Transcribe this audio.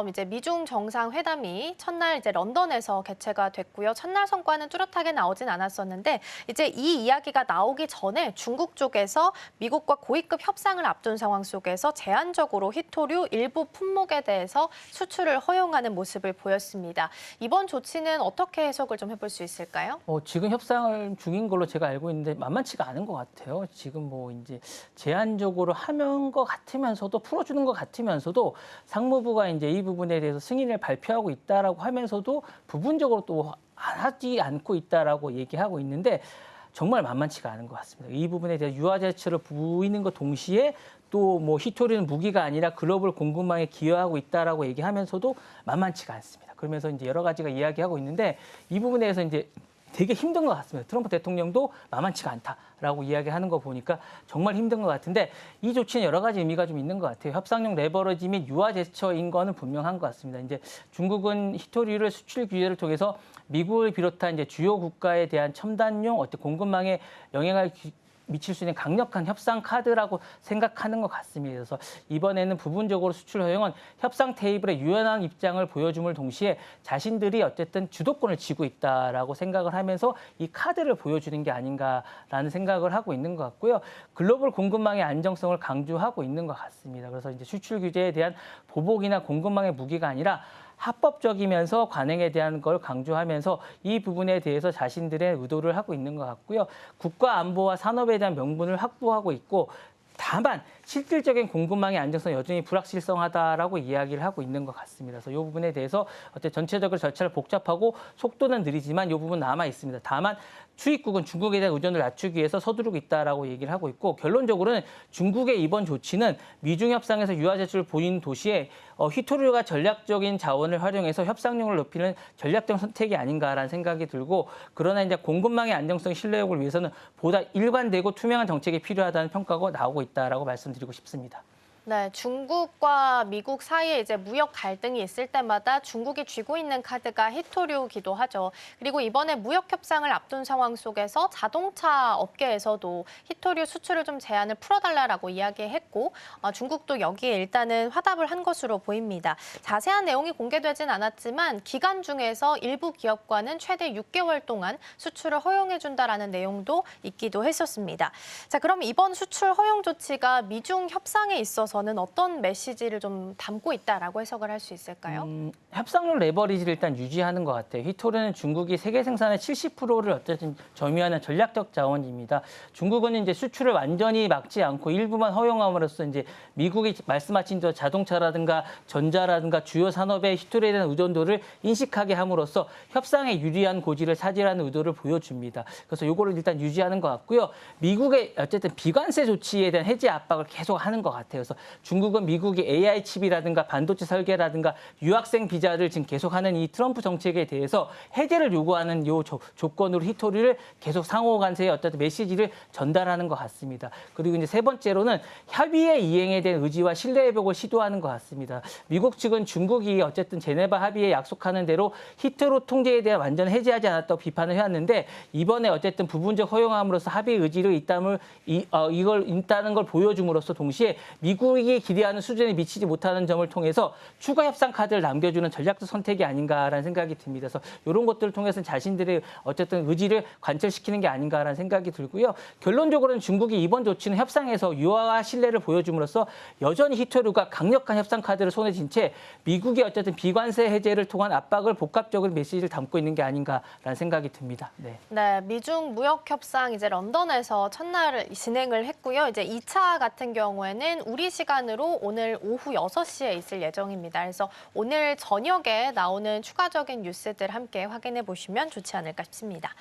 이제 미중 정상회담이 첫날 이제 런던에서 개최가 됐고요. 첫날 성과는 뚜렷하게 나오진 않았었는데 이제 이 이야기가 나오기 전에 중국 쪽에서 미국과 고위급 협상을 앞둔 상황 속에서 제한적으로 희토류 일부 품목에 대해서 수출을 허용하는 모습을 보였습니다. 이번 조치는 어떻게 해석을 좀 해볼 수 있을까요? 지금 협상을 중인 걸로 제가 알고 있는데 만만치가 않은 것 같아요. 지금 이제 제한적으로 하는 것 같으면서도 풀어주는 것 같으면서도 상무부가 이제 이 부분에 대해서 승인을 발표하고 있다라고 하면서도 부분적으로 또 하지 않고 있다라고 얘기하고 있는데 정말 만만치가 않은 것 같습니다. 이 부분에 대해 유화 제스처를 보이는 것 동시에 또 희토류는 무기가 아니라 글로벌 공급망에 기여하고 있다라고 얘기하면서도 만만치가 않습니다. 그러면서 이제 여러 가지가 이야기하고 있는데 이 부분에 대해서 이제 되게 힘든 것 같습니다. 트럼프 대통령도 만만치가 않다라고 이야기하는 거 보니까 정말 힘든 것 같은데 이 조치는 여러 가지 의미가 좀 있는 것 같아요. 협상용 레버리지 및 유화 제스처인 거는 분명한 것 같습니다. 이제 중국은 희토류를 수출 규제를 통해서 미국을 비롯한 이제 주요 국가에 대한 첨단용 공급망에 영향을 미칠 수 있는 강력한 협상 카드라고 생각하는 것 같습니다. 그래서 이번에는 부분적으로 수출 허용은 협상 테이블에 유연한 입장을 보여줌을 동시에 자신들이 어쨌든 주도권을 쥐고 있다라고 생각을 하면서 이 카드를 보여주는 게 아닌가라는 생각을 하고 있는 것 같고요. 글로벌 공급망의 안정성을 강조하고 있는 것 같습니다. 그래서 이제 수출 규제에 대한 보복이나 공급망의 무기가 아니라 합법적이면서 관행에 대한 걸 강조하면서 이 부분에 대해서 자신들의 의도를 하고 있는 것 같고요. 국가 안보와 산업에 대한 명분을 확보하고 있고 다만 실질적인 공급망의 안정성은 여전히 불확실성하다라고 이야기를 하고 있는 것 같습니다. 그래서 이 부분에 대해서 어때 전체적으로 절차를 복잡하고 속도는 느리지만 이 부분 남아 있습니다. 다만 수입국은 중국에 대한 의존을 낮추기 위해서 서두르고 있다라고 얘기를 하고 있고 결론적으로는 중국의 이번 조치는 미중 협상에서 유화 제스처를 보인 도시에 희토류가 전략적인 자원을 활용해서 협상력을 높이는 전략적 선택이 아닌가라는 생각이 들고 그러나 이제 공급망의 안정성 신뢰력을 위해서는 보다 일관되고 투명한 정책이 필요하다는 평가가 나오고 있다라고 말씀드리고 싶습니다. 네, 중국과 미국 사이에 이제 무역 갈등이 있을 때마다 중국이 쥐고 있는 카드가 희토류기도 하죠. 그리고 이번에 무역 협상을 앞둔 상황 속에서 자동차 업계에서도 희토류 수출을 좀 제한을 풀어달라고 이야기했고 중국도 여기에 일단은 화답을 한 것으로 보입니다. 자세한 내용이 공개되진 않았지만 기간 중에서 일부 기업과는 최대 6개월 동안 수출을 허용해준다라는 내용도 있기도 했었습니다. 자, 그럼 이번 수출 허용 조치가 미중 협상에 있어서 저는 어떤 메시지를 좀 담고 있다라고 해석을 할 수 있을까요? 협상용 레버리지를 일단 유지하는 것 같아요. 희토류는 중국이 세계 생산의 70%를 어쨌든 점유하는 전략적 자원입니다. 중국은 이제 수출을 완전히 막지 않고 일부만 허용함으로써 이제 미국이 말씀하신 저 자동차라든가 전자라든가 주요 산업의 희토류에 대한 의존도를 인식하게 함으로써 협상에 유리한 고지를 차지하는 의도를 보여줍니다. 그래서 이거를 일단 유지하는 것 같고요. 미국의 어쨌든 비관세 조치에 대한 해제 압박을 계속 하는 것 같아요. 그래서 중국은 미국이 AI 칩이라든가 반도체 설계라든가 유학생 비자를 지금 계속하는 이 트럼프 정책에 대해서 해제를 요구하는 요 조건으로 희토류를 계속 상호 간세의 어떤 메시지를 전달하는 것 같습니다. 그리고 이제 세 번째로는 협의의 이행에 대한 의지와 신뢰 회복을 시도하는 것 같습니다. 미국 측은 중국이 어쨌든 제네바 합의에 약속하는 대로 희토류 통제에 대한 완전 해제하지 않았다고 비판을 해왔는데 이번에 어쨌든 부분적 허용함으로써 합의 의지를 이걸 있다는 걸 보여줌으로써 동시에 미국이 기대하는 수준에 미치지 못하는 점을 통해서 추가 협상 카드를 남겨주는 전략적 선택이 아닌가라는 생각이 듭니다. 그래서 이런 것들을 통해서는 자신들의 어쨌든 의지를 관철시키는 게 아닌가라는 생각이 들고요. 결론적으로는 중국이 이번 조치는 협상에서 유화와 신뢰를 보여줌으로써 여전히 희토류가 강력한 협상 카드를 손에 쥔 채 미국이 어쨌든 비관세 해제를 통한 압박을 복합적으로 메시지를 담고 있는 게 아닌가라는 생각이 듭니다. 네, 미중 무역 협상 이제 런던에서 첫날 진행을 했고요. 이제 2차 같은 경우에는 우리 시간으로 오늘 오후 6시에 있을 예정입니다. 그래서 오늘 저녁에 나오는 추가적인 뉴스들 함께 확인해 보시면 좋지 않을까 싶습니다.